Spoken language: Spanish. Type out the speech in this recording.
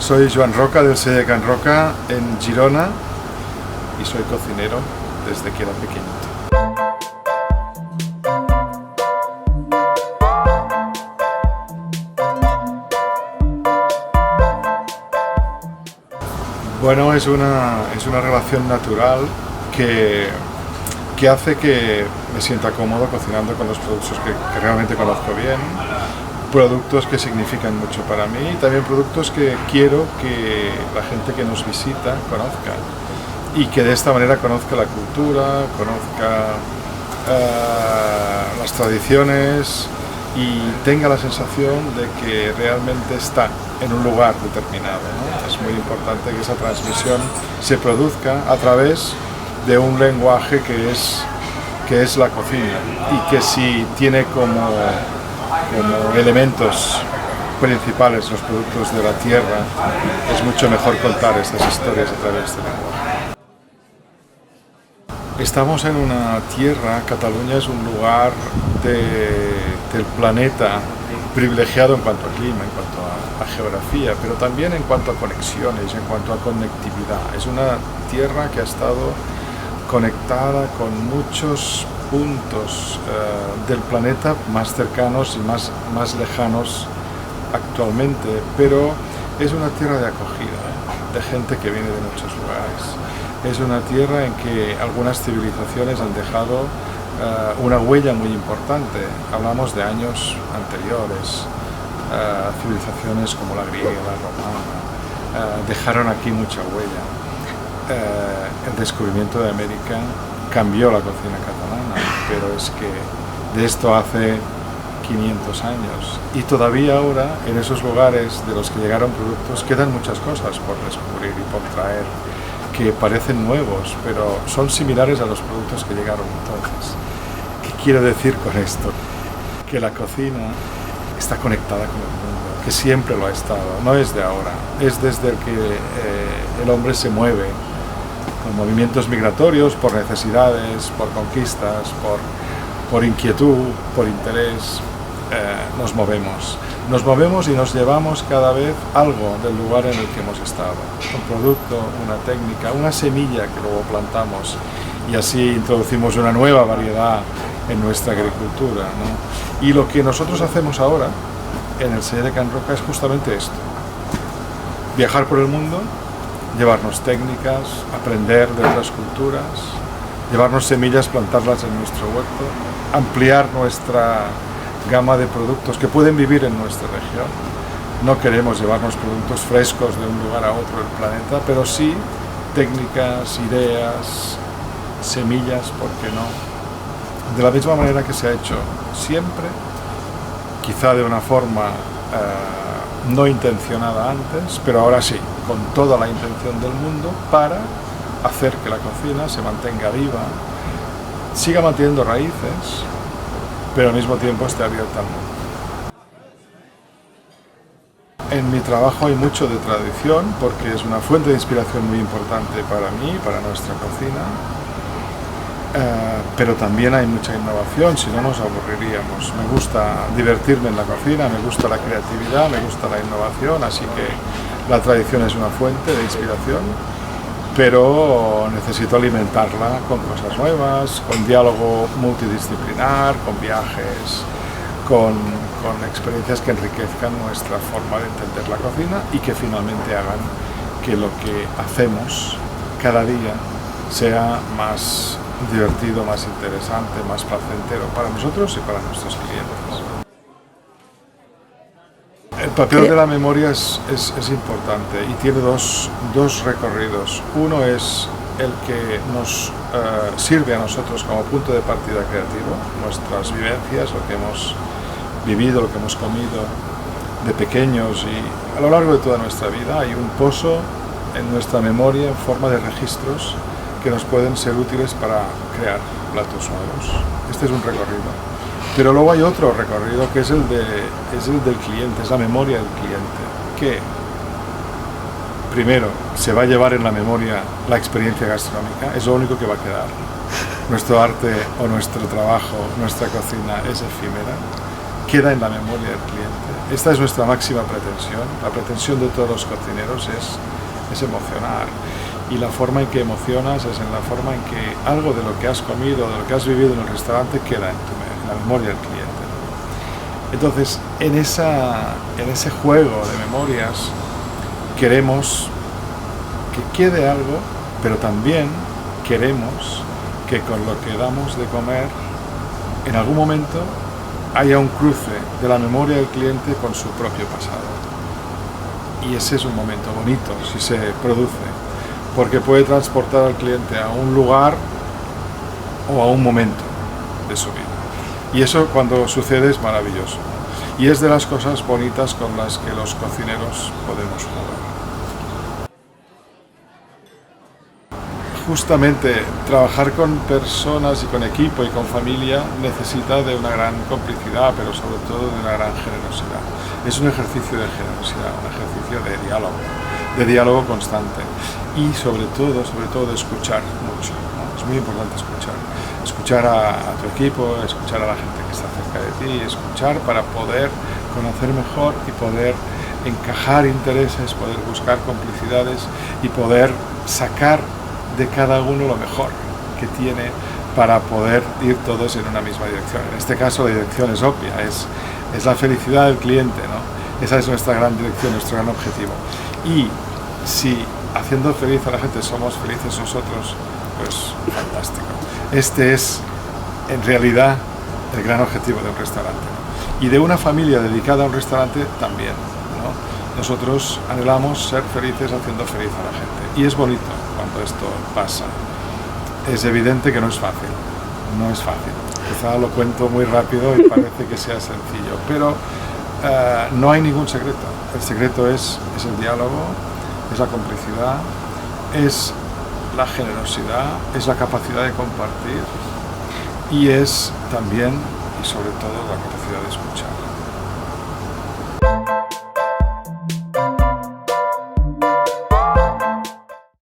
Soy Joan Roca del Celler de Can Roca en Girona y soy cocinero desde que era pequeñito. Bueno, es una relación natural que hace que me sienta cómodo cocinando con los productos que realmente conozco bien, productos que significan mucho para mí y también productos que quiero que la gente que nos visita conozca y que de esta manera conozca la cultura, conozca las tradiciones y tenga la sensación de que realmente está en un lugar determinado, ¿no? Es muy importante que esa transmisión se produzca a través de un lenguaje que es la cocina y que si tiene como elementos principales los productos de la tierra, es mucho mejor contar estas historias a través del lenguaje. Estamos en una tierra, Cataluña es un lugar del planeta privilegiado en cuanto a clima, en cuanto a geografía, pero también en cuanto a conexiones, en cuanto a conectividad. Es una tierra que ha estado conectada con muchos puntos del planeta más cercanos y más lejanos actualmente, pero es una tierra de acogida, de gente que viene de muchos lugares. Es una tierra en que algunas civilizaciones han dejado una huella muy importante. Hablamos de años anteriores, civilizaciones como la griega, la romana, dejaron aquí mucha huella. El descubrimiento de América cambió la cocina catalana, pero es que de esto hace 500 años y todavía ahora en esos lugares de los que llegaron productos quedan muchas cosas por descubrir y por traer que parecen nuevos, pero son similares a los productos que llegaron entonces. ¿Qué quiero decir con esto? Que la cocina está conectada con el mundo, que siempre lo ha estado, no es de ahora, es desde que el hombre se mueve con movimientos migratorios, por necesidades, por conquistas, por inquietud, por interés, nos movemos y nos llevamos cada vez algo del lugar en el que hemos estado, un producto, una técnica, una semilla que luego plantamos y así introducimos una nueva variedad en nuestra agricultura, ¿no? Y lo que nosotros hacemos ahora en el Celler de Can Roca es justamente esto: viajar por el mundo, llevarnos técnicas, aprender de otras culturas, llevarnos semillas, plantarlas en nuestro huerto, ampliar nuestra gama de productos que pueden vivir en nuestra región. No queremos llevarnos productos frescos de un lugar a otro del planeta, pero sí técnicas, ideas, semillas, ¿por qué no? De la misma manera que se ha hecho siempre, quizá de una forma no intencionada antes, pero ahora sí, con toda la intención del mundo para hacer que la cocina se mantenga viva, siga manteniendo raíces, pero al mismo tiempo esté abierta al mundo. En mi trabajo hay mucho de tradición porque es una fuente de inspiración muy importante para mí, para nuestra cocina, pero también hay mucha innovación, si no nos aburriríamos. Me gusta divertirme en la cocina, me gusta la creatividad, me gusta la innovación, así que la tradición es una fuente de inspiración, pero necesito alimentarla con cosas nuevas, con diálogo multidisciplinar, con viajes, con experiencias que enriquezcan nuestra forma de entender la cocina y que finalmente hagan que lo que hacemos cada día sea más divertido, más interesante, más placentero para nosotros y para nuestros clientes. El papel de la memoria es importante y tiene dos recorridos. Uno es el que nos sirve a nosotros como punto de partida creativo, nuestras vivencias, lo que hemos vivido, lo que hemos comido de pequeños y a lo largo de toda nuestra vida. Hay un pozo en nuestra memoria en forma de registros que nos pueden ser útiles para crear platos nuevos. Este es un recorrido. Pero luego hay otro recorrido que es el del cliente, es la memoria del cliente, que primero se va a llevar en la memoria la experiencia gastronómica, es lo único que va a quedar. Nuestro arte o nuestro trabajo, nuestra cocina es efímera. queda en la memoria del cliente. Esta es nuestra máxima pretensión. La pretensión de todos los cocineros es emocionar. Y la forma en que emocionas es en la forma en que algo de lo que has comido, de lo que has vivido en el restaurante queda en la memoria del cliente, ¿no? Entonces, en ese juego de memorias queremos que quede algo, pero también queremos que con lo que damos de comer en algún momento haya un cruce de la memoria del cliente con su propio pasado. Y ese es un momento bonito si se produce, porque puede transportar al cliente a un lugar o a un momento de su vida. Y eso cuando sucede es maravilloso. Y es de las cosas bonitas con las que los cocineros podemos jugar. Justamente trabajar con personas y con equipo y con familia necesita de una gran complicidad, pero sobre todo de una gran generosidad. Es un ejercicio de generosidad, un ejercicio de diálogo constante y sobre todo de escuchar mucho, ¿no? Es muy importante escuchar a tu equipo, escuchar a la gente que está cerca de ti, escuchar para poder conocer mejor y poder encajar intereses, poder buscar complicidades y poder sacar de cada uno lo mejor que tiene para poder ir todos en una misma dirección. En este caso la dirección es obvia, es la felicidad del cliente, ¿no? Esa es nuestra gran dirección, nuestro gran objetivo. Y si haciendo feliz a la gente somos felices nosotros, pues fantástico. Este es en realidad el gran objetivo de un restaurante, ¿no? Y de una familia dedicada a un restaurante también, ¿no? Nosotros anhelamos ser felices haciendo feliz a la gente. Y es bonito cuando esto pasa. Es evidente que no es fácil. Quizá lo cuento muy rápido y parece que sea sencillo, pero no hay ningún secreto. El secreto es el diálogo, es la complicidad, es la generosidad, es la capacidad de compartir y es también y sobre todo la capacidad de escuchar.